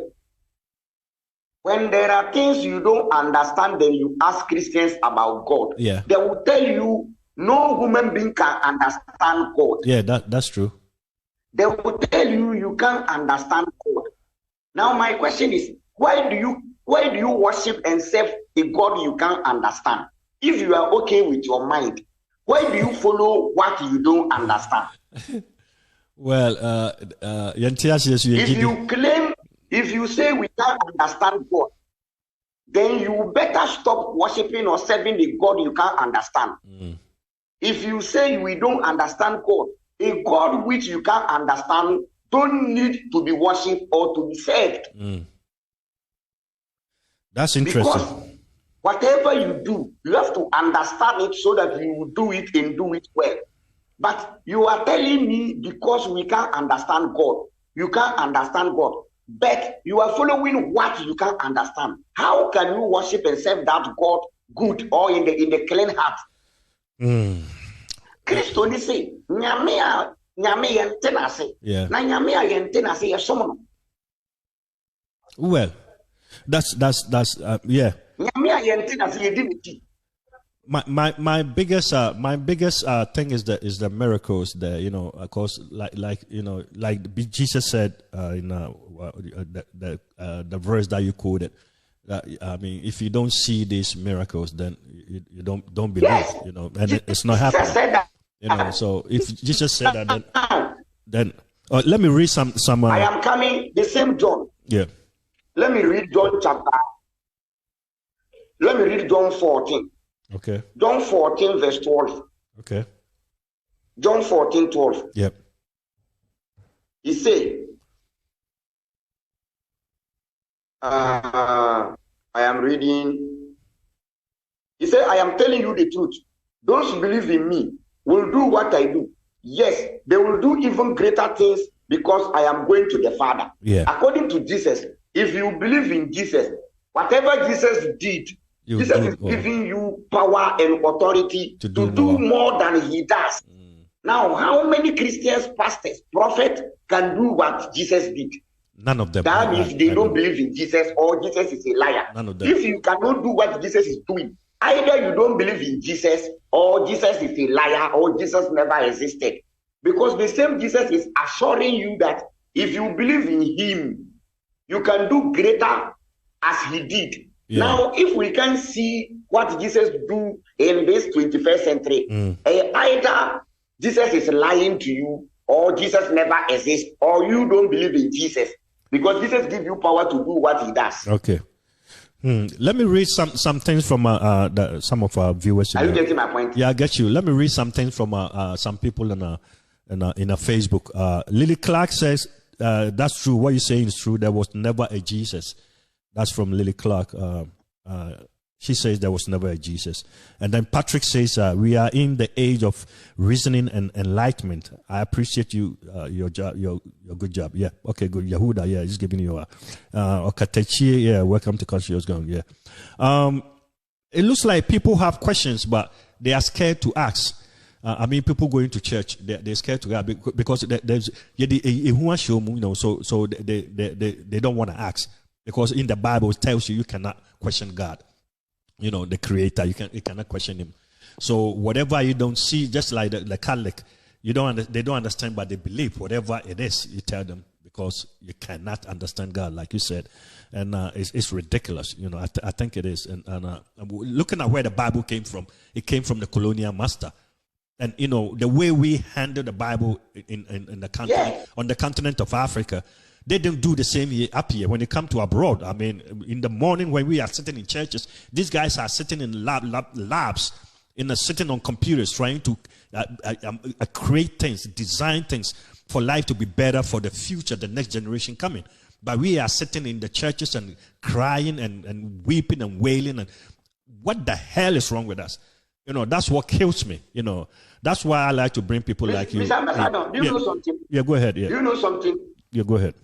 when there are things you don't understand, then you ask Christians about God. Yeah. They will tell you no human being can understand God. Yeah, that's true. They will tell you you can't understand God. Now my question is, why do you worship and serve a God you can't understand? If you are okay with your mind, why do you follow what you don't understand? Well, if you say we can't understand God, then you better stop worshiping or serving the God you can't understand. If you say we don't understand God, a God which you can't understand don't need to be worshipped or to be served. That's interesting. Because whatever you do, you have to understand it so that you will do it and do it well. But you are telling me because we can't understand God, you can't understand God, but you are following what you can't understand. How can you worship and serve that God good or in the clean heart? Christo ni say, nyame yente say. Yeah. Na nyame yente say yesomo. Well, that's yeah. Nyame yente say yedi. My biggest thing is the miracles there, of course, like Jesus said in the verse that you quoted. I mean, if you don't see these miracles, then you don't believe, yes. And it's not happening. So if Jesus said that, then let me read some. I am coming. The same John. Yeah. Let me read John 14. Okay. John 14 verse 12. Okay. John 14, 12. Yep. He said, I am reading. He said, I am telling you the truth. Those who believe in me will do what I do. Yes, they will do even greater things because I am going to the Father. Yeah. According to Jesus, if you believe in Jesus, whatever Jesus did, Jesus is giving you power and authority to do more than he does. Now, how many Christians, pastors, prophets can do what Jesus did? None of them. That means they don't believe in Jesus or Jesus is a liar. None of them. If you cannot do what Jesus is doing, either you don't believe in Jesus or Jesus is a liar or Jesus never existed. Because the same Jesus is assuring you that if you believe in him, you can do greater as he did. Yeah. Now, if we can see what Jesus do in this 21st century, either Jesus is lying to you or Jesus never exists or you don't believe in Jesus because Jesus gives you power to do what he does. Okay. Let me read some things from some of our viewers. Are you getting my point? Yeah, I get you. Let me read some things from some people in a Facebook. Lily Clark says, that's true. What you're saying is true. There was never a Jesus. That's from Lily Clark. She says there was never a Jesus. And then Patrick says we are in the age of reasoning and enlightenment. I appreciate you, your job, your good job. Yeah, okay, good. Yehuda, yeah, he's giving you a Okatechi, yeah, welcome to Conscious Gang, yeah. It looks like people have questions, but they are scared to ask. I mean, people going to church, they're scared to ask because there's so they don't want to ask, because in the Bible it tells you cannot question God. The Creator, you cannot question Him. So whatever you don't see, just like the Catholic, they don't understand, but they believe whatever it is. You tell them, because you cannot understand God, like you said, and it's ridiculous. I think it is. And looking at where the Bible came from, it came from the colonial master. And the way we handle the Bible in the continent, on the continent of Africa, they don't do the same here up here when they come to abroad. I mean, in the morning when we are sitting in churches, these guys are sitting in labs, sitting on computers, trying to create things, design things for life to be better for the future, the next generation coming. But we are sitting in the churches and crying and weeping and wailing. And what the hell is wrong with us? That's what kills me. That's why I like to bring people like you. Mr. Ambassador, do you know something? Yeah, go ahead. Yeah. Do you know something? Yeah, go ahead.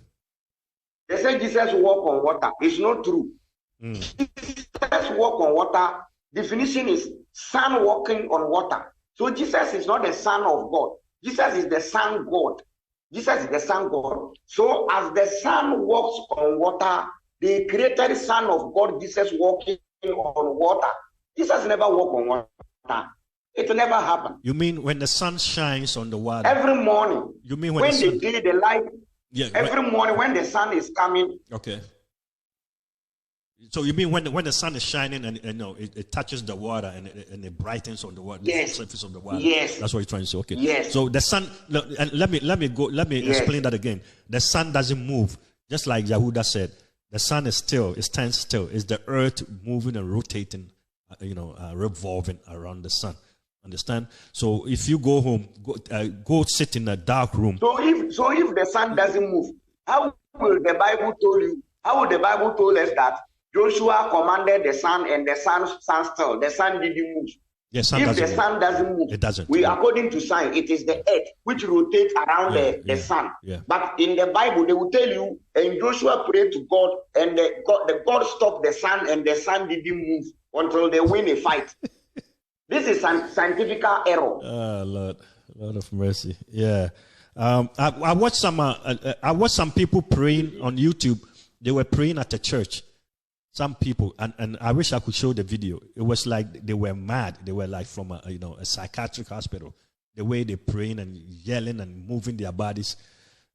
They say Jesus walk on water. It's not true. Jesus walk on water. Definition is son walking on water. So Jesus is not the son of God. Jesus is the son God. Jesus is the son God. So as the son walks on water, the created son of God, Jesus walking on water. Jesus never walk on water. It will never happen. You mean when the sun shines on the water? Every morning. You mean when the day, the light. Yeah. Every morning when the sun is coming. Okay. So you mean when the sun is shining and it touches the water and it brightens on the water, yes, the surface of the water. Yes. That's what you're trying to say. Okay. Yes. So the sun, and let me yes. explain that again. The sun doesn't move, just like Yehuda said. The sun is still, it stands still. It's the earth moving and rotating, revolving around the sun. Understand? So if you go home, go sit in a dark room. So if the sun doesn't move, how will the Bible tell you? How will the Bible told us that Joshua commanded the sun and the sun stand still? The sun didn't move. The sun if the sun doesn't move, it doesn't. According to science, it is the earth which rotates around the sun. Yeah. But in the Bible, they will tell you, and Joshua prayed to God, and the God stopped the sun, and the sun didn't move until they win a fight. This is scientific error. Lord of mercy. Yeah. I watched some people praying on YouTube. They were praying at a church. Some people, and I wish I could show the video. It was like they were mad. They were like from a psychiatric hospital. The way they're praying and yelling and moving their bodies,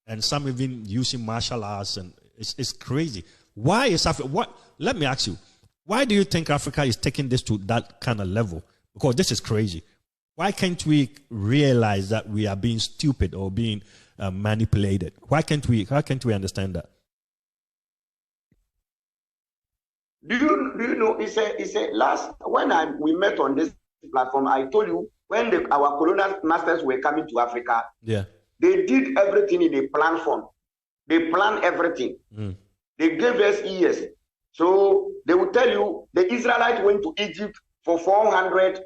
and some even using martial arts, and it's crazy. Why is Africa? Let me ask you. Why do you think Africa is taking this to that kind of level? Because this is crazy. Why can't we realize that we are being stupid or being manipulated? Why can't we understand that? Do you know? It's a last when we met on this platform. I told you when our colonial masters were coming to Africa. Yeah, they did everything in a plan form. They planned everything. They gave us years. So they will tell you the Israelites went to Egypt for 400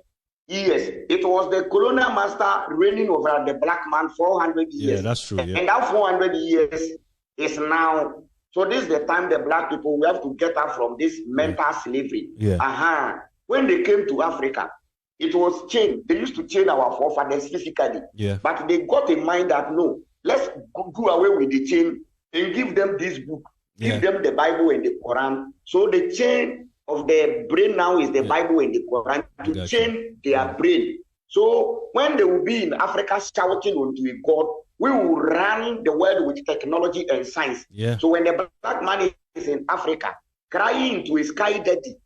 years. It was the colonial master reigning over the black man 400 years. Yeah, that's true. Yeah. And that 400 years is now. So this is the time the black people, we have to get out from this mental slavery. Yeah. When they came to Africa, it was chained. They used to chain our forefathers physically. Yeah. But they got in mind that no, let's do away with the chain and give them this book. Give them the Bible and the Quran. So the chain of their brain now is the Bible and the Quran to chain their brain. So when they will be in Africa shouting unto a God, we will run the world with technology and science. Yeah. So when the black man is in Africa, crying to a sky daddy,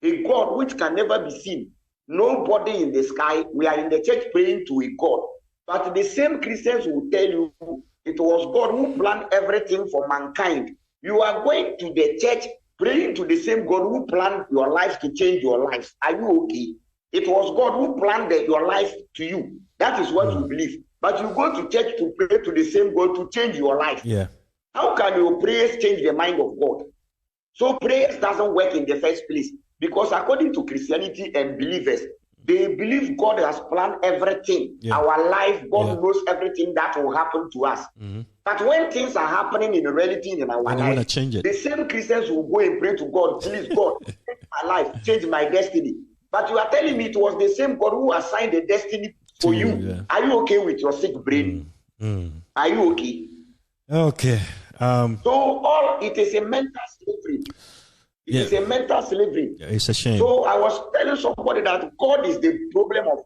a God which can never be seen, nobody in the sky, we are in the church praying to a God. But the same Christians will tell you it was God who planned everything for mankind. You are going to the church praying to the same God who planned your life to change your life. Are you okay? It was God who planned your life to you. That is what you believe. But you go to church to pray to the same God to change your life. Yeah. How can your prayers change the mind of God? So prayers doesn't work in the first place. Because according to Christianity and believers, they believe God has planned everything. Yeah. Our life, God knows everything that will happen to us. But when things are happening in reality in our life, change it. the same Christians will go and pray to God, please God, change my life, change my destiny. But you are telling me it was the same God who assigned the destiny for you. Yeah. Are you okay with your sick brain? Are you okay? Okay. So it is a mental slavery. It is a mental slavery. Yeah, it's a shame. So I was telling somebody that God is the problem of.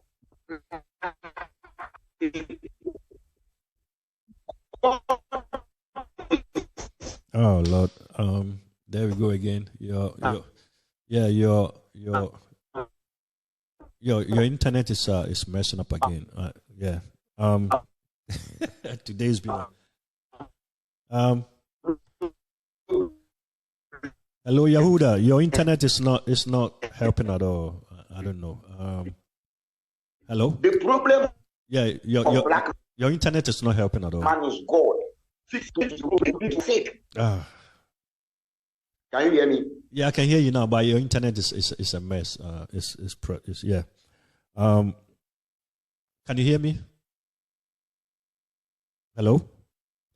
Oh Lord. There we go again. Your internet is messing up again. Yeah. Today's been. Hello, Yahuda. Your internet is not helping at all. I don't know. Hello. The problem. Yeah, your internet is not helping at all. Man is God. Fix it. Sick. Can you hear me? Yeah, I can hear you now, but your internet is a mess. It's yeah. Can you hear me? Hello?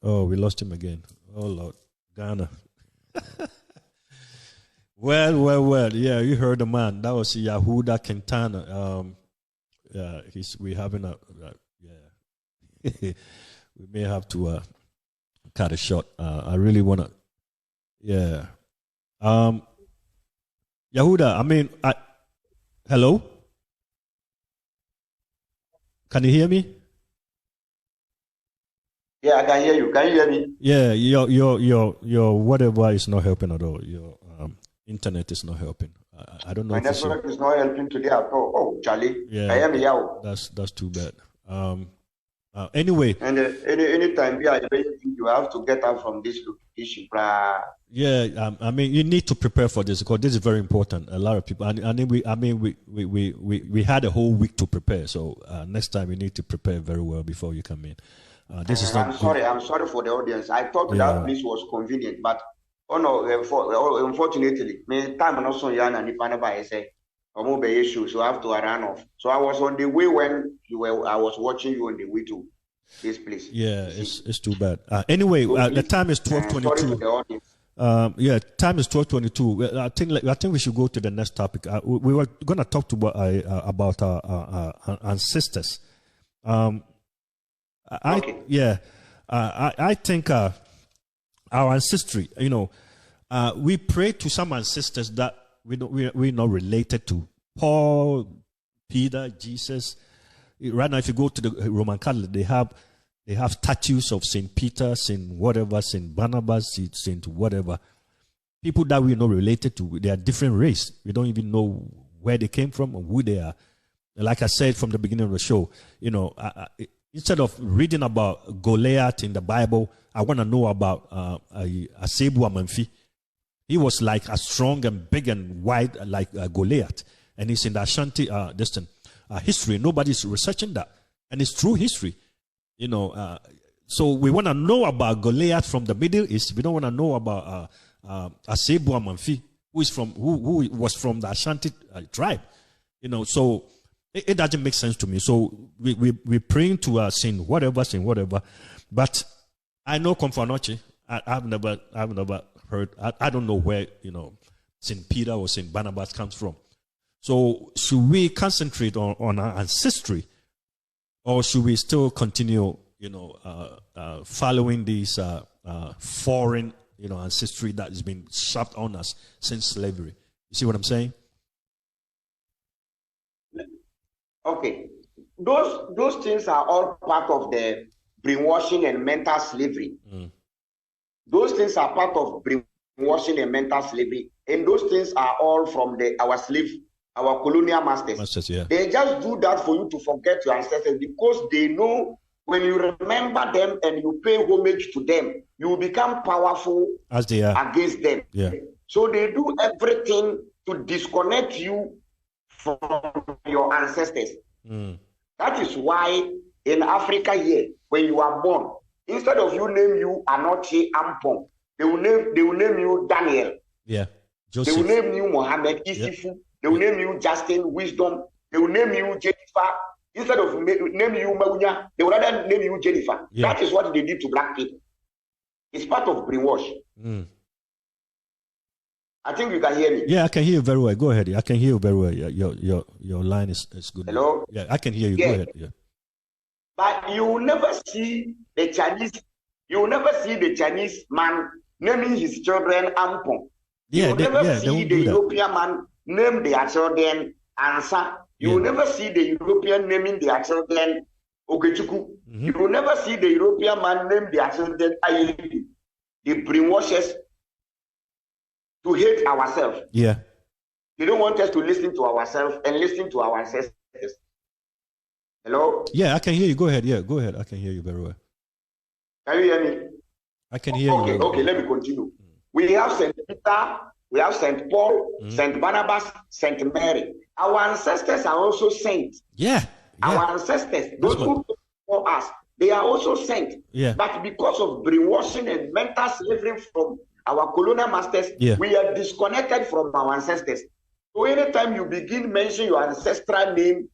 Oh, we lost him again. Oh Lord, Ghana. Well. Yeah, you heard the man. That was Yahuda Quintana. Yeah, we having a yeah. We may have to cut it short. I really wanna. Yeah. Yahuda, I mean, hello? Can you hear me? Yeah, I can hear you. Can you hear me? Yeah, your whatever is not helping at all. Your internet is not helping. I don't know. My network is not helping today at all. Oh, Charlie. Yeah, I am here. That's too bad. Anyway. And anytime you have to get out from this issue. Yeah, I mean, you need to prepare for this because this is very important. A lot of people, and we had a whole week to prepare. So next time you need to prepare very well before you come in. This is not. I'm sorry for the audience. I thought that place was convenient, but unfortunately, time also yana nipa by say issue, so I have to run off. So I was on the way when I was watching you on the way to this place. Yeah, it's too bad. Anyway, the time is 12:22. Yeah, time is 12:22. I think we should go to the next topic. We were going to talk about our ancestors. I think our ancestry. We pray to some ancestors that we're not related to. Paul, Peter, Jesus. Right now, if you go to the Roman Catholic, they have statues of Saint Peter, Saint whatever, Saint Barnabas, Saint whatever. People that we're not related to, they are different race. We don't even know where they came from or who they are. Like I said from the beginning of the show, instead of reading about Goliath in the Bible, I want to know about Asebu Amanfi. He was like a strong and big and wide like Goliath. And it's in the Ashanti history. Nobody's researching that. And it's true history. So we want to know about Goliath from the Middle East. We don't want to know about Asebu Amanfi, who was from the Ashanti tribe. So it doesn't make sense to me. So we're praying to Saint whatever. But I know Komfanochi. I've never heard. I don't know where Saint Peter or Saint Barnabas comes from. So should we concentrate on our ancestry, or should we still continue, following these foreign, ancestry that has been shoved on us since slavery? You see what I'm saying? Okay, those things are all part of the brainwashing and mental slavery. Those things are part of brainwashing and mental slavery, and those things are all from our colonial masters. Yeah. They just do that for you to forget your ancestors, because they know when you remember them and you pay homage to them, you will become powerful as they are against them. Yeah. So they do everything to disconnect you from your ancestors. That is why in Africa here, when you are born, instead of you name you Anochi Ampon, they will name you Daniel. Yeah. Joseph. They will name you Mohammed, Isifu. They will name you Justin, Wisdom. They will name you Jennifer. Instead of name you Maunya, they will rather name you Jennifer. Yeah. That is what they did to black people. It's part of brainwash. I think you can hear me. Yeah, I can hear you very well. Go ahead. I can hear you very well. Yeah, your line is good. Hello? Yeah, I can hear you. Yeah. Go ahead. Yeah. But you will never see the Chinese. You will never see the Chinese man naming his children Ampon. Yeah, You will never they see won't the do that. European man name their children Ansa. You will never see the European naming their children Ogechuku. You will never see the European man name their children Ayebi. The brainwashers to hate ourselves. Yeah. They don't want us to listen to ourselves and listen to our ancestors. Hello? Yeah, I can hear you. Go ahead. Yeah, go ahead. I can hear you very well. Can you hear me? I can hear you. Okay, very well. okay, let me continue. We have St. Peter, we have St. Paul, St. Barnabas, St. Mary. Our ancestors are also saints. Yeah. Our ancestors, those who for us, they are also saints. Yeah. But because of brainwashing and mental slavery from our colonial masters, we are disconnected from our ancestors. So anytime you begin mentioning your ancestral name,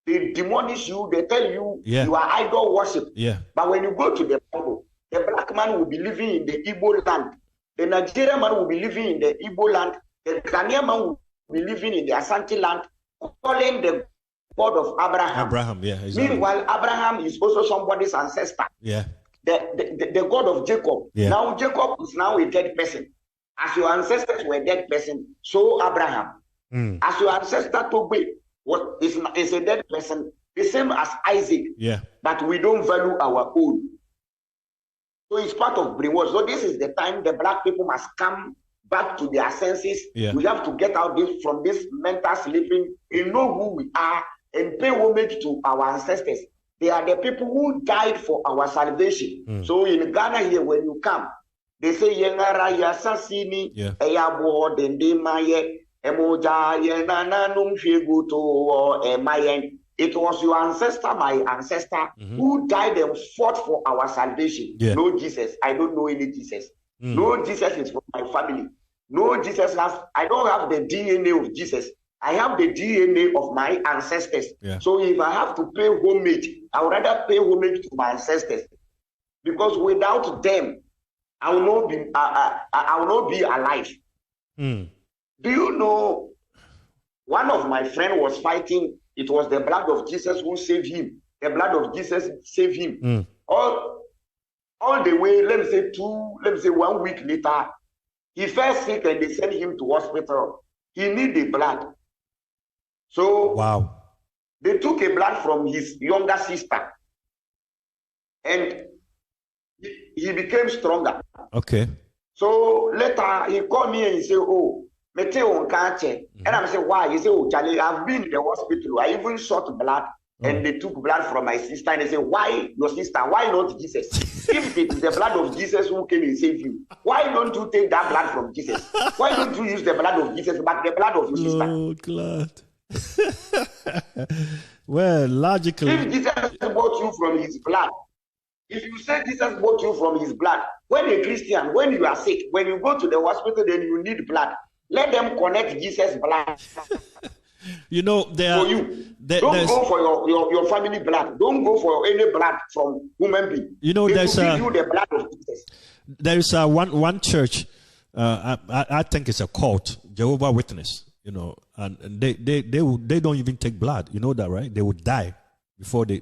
they demolish you, they tell you you are idol worship. Yeah. But when you go to the Bible, the black man will be living in the Igbo land. The Nigerian man will be living in the Igbo land. The Ghanaian man will be living in the Asante land, calling the God of Abraham. Exactly. Meanwhile, Abraham is also somebody's ancestor. Yeah. The God of Jacob. Yeah. Now Jacob is now a dead person. As your ancestors were dead person, so Abraham. As your ancestor Togbe is a dead person, the same as Isaac. Yeah. But we don't value our own. So it's part of brainwash. So this is the time the black people must come back to their senses. Yeah. We have to get out from this mental slavery and know who we are and pay homage to our ancestors. They are the people who died for our salvation. So in Ghana here, when you come, they say Yengara Yasasini, Eyabo, Dendemaye, Emoja, Yenanum Figuto, or Emayen. It was your ancestor, my ancestor, who died and fought for our salvation. Yeah. No Jesus. I don't know any Jesus. No Jesus is from my family. No Jesus I don't have the DNA of Jesus. I have the DNA of my ancestors. Yeah. So if I have to pay homage, I would rather pay homage to my ancestors. Because without them, I will not be alive. Do you know, one of my friends was fighting. It was the blood of Jesus who saved him. The blood of Jesus saved him. All the way, let me say 1 week later, he fell sick and they sent him to hospital. He needed the blood. So they took a blood from his younger sister. And he became stronger. Okay. So later he called me and he said, oh, Meteo Nkache. And I said, why? He said, oh, Charlie, I've been in the hospital. I even shot blood and they took blood from my sister. And they said, why your sister? Why not Jesus? If it is the blood of Jesus who came and saved you, why don't you take that blood from Jesus? Why don't you use the blood of Jesus but the blood of your sister? Oh, God. Well, logically. If Jesus bought you from his blood, if you say Jesus bought you from his blood, when a Christian, when you are sick, when you go to the hospital, then you need blood. Let them connect Jesus' blood. You know, for you. Don't go for your family blood. Don't go for any blood from human being. You know, there's give you the blood of Jesus. There is one church. I think it's a cult, Jehovah's Witness. You know, and they don't even take blood. You know that, right? They would die before they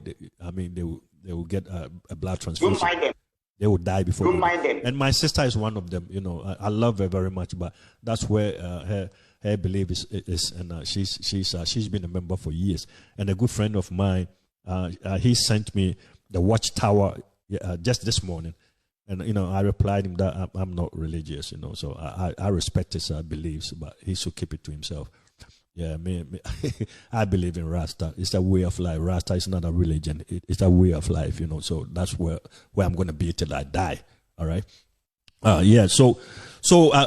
will get a blood transfusion. Don't mind them. They would die before. Don't mind them. And my sister is one of them. You know, I love her very much, but that's where her belief is, and she's been a member for years. And a good friend of mine, he sent me the Watchtower just this morning, and you know I replied him that I'm not religious, you know, so I respect his beliefs, but he should keep it to himself. Yeah, me I believe in Rasta. It's a way of life. Rasta is not a religion. It's a way of life, you know. So that's where I'm going to be till I die. All right. Yeah. So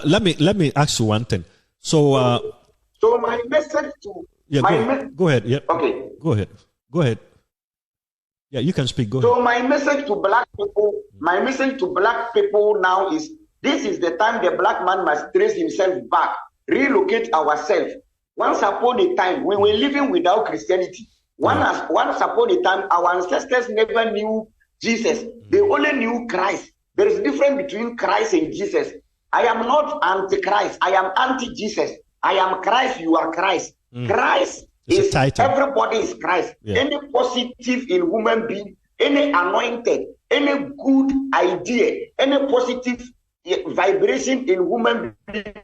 let me ask you one thing. So my message to go ahead. Yeah. Okay. Go ahead. Yeah, you can speak. Go ahead. So my message to black people now is: this is the time the black man must trace himself back, relocate ourselves. Once upon a time, we were living without Christianity. Once upon a time, our ancestors never knew Jesus. They only knew Christ. There is a difference between Christ and Jesus. I am not anti-Christ. I am anti-Jesus. I am Christ. You are Christ. Christ is, everybody is Christ. Yeah. Any positive in human being, any anointed, any good idea, any positive vibration in human being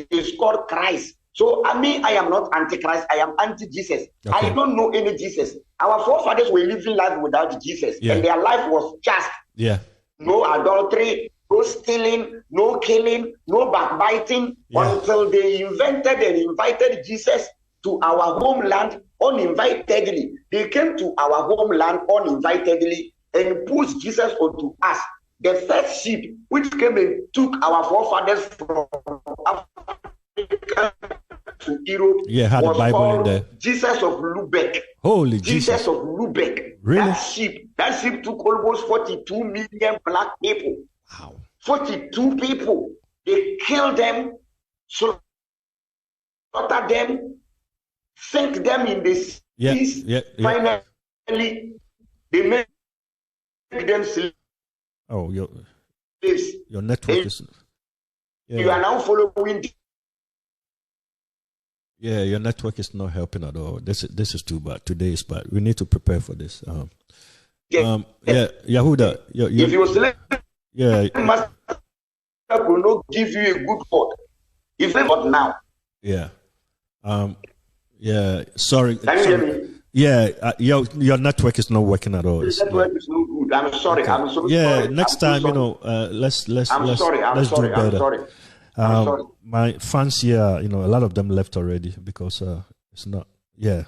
is called Christ. So I am not anti-Christ. I am anti-Jesus. Okay. I don't know any Jesus. Our forefathers were living life without Jesus, and their life was just. Yeah. No adultery, no stealing, no killing, no backbiting, until they invented and invited Jesus to our homeland uninvitedly. They came to our homeland uninvitedly and pushed Jesus onto us. The first ship which came and took our forefathers from Africa to Europe had was a Bible called in there. Jesus of Lubeck. Holy Jesus of Lubeck. Really? That ship took almost 42 million black people. Wow. 42 people. They killed them, slaughtered them, sink them in the seas. Finally, they made them slaves. Oh, your network is. You are now following. Yeah, your network is not helping at all. This is too bad. Today is bad. We need to prepare for this. Yahuda. If you slave, master will not give you a good word. If not now. Yeah. Sorry. Can you hear me? Yeah, your network is not working at all. The network is no good. I'm sorry. Okay. I'm so sorry. Next time, let's do better. I'm sorry. My fans here, a lot of them left already because it's not. Yeah.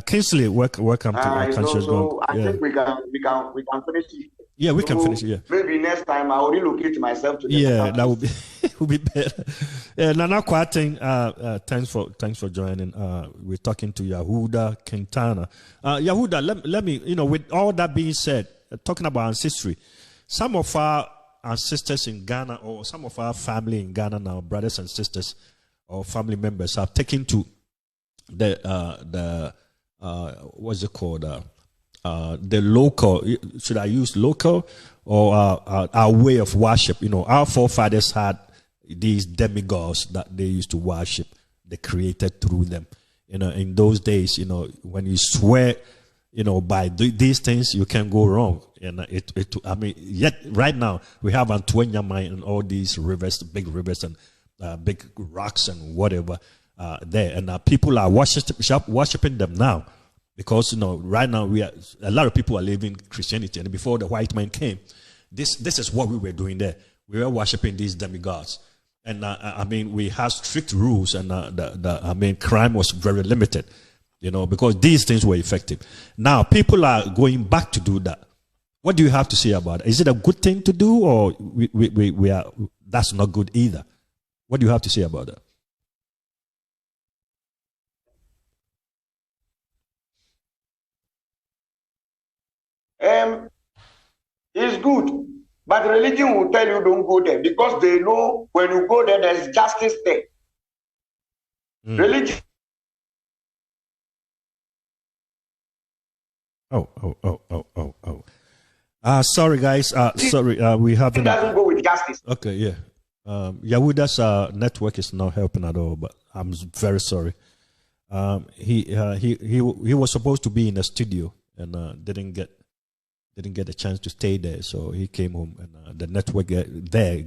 Kingsley, welcome to our Conscious Gong. I think we can finish it. Yeah, we can finish it. Yeah. Maybe next time I'll relocate myself to the that would be would be better. Nana Kwating, thanks for joining. We're talking to Yahuda Quintana. Yahuda, let me, with all that being said, talking about ancestry, some of our ancestors in Ghana, or some of our family in Ghana now, brothers and sisters or family members, have taken to the what's it called? The local, should I use local, or our way of worship? Our forefathers had these demigods that they used to worship. They created through them. In those days, when you swear, by these things, you can't go wrong. And yet right now we have Antonyamai and all these rivers, big rivers and big rocks and whatever there, and people are worshiping them now. Because right now a lot of people are living Christianity, and before the white man came, this is what we were doing there. We were worshiping these demigods, and we had strict rules, and crime was very limited, because these things were effective. Now people are going back to do that. What do you have to say about it? Is it a good thing to do, or we are that's not good either? What do you have to say about that? It's good, but religion will tell you don't go there because they know when you go there, there's justice there. Religion. Oh. Sorry guys. Sorry. We haven't. It doesn't go with justice. Okay. Yeah. Yahuda's network is not helping at all, but I'm very sorry. He was supposed to be in the studio and didn't get a chance to stay there, so he came home, and the network there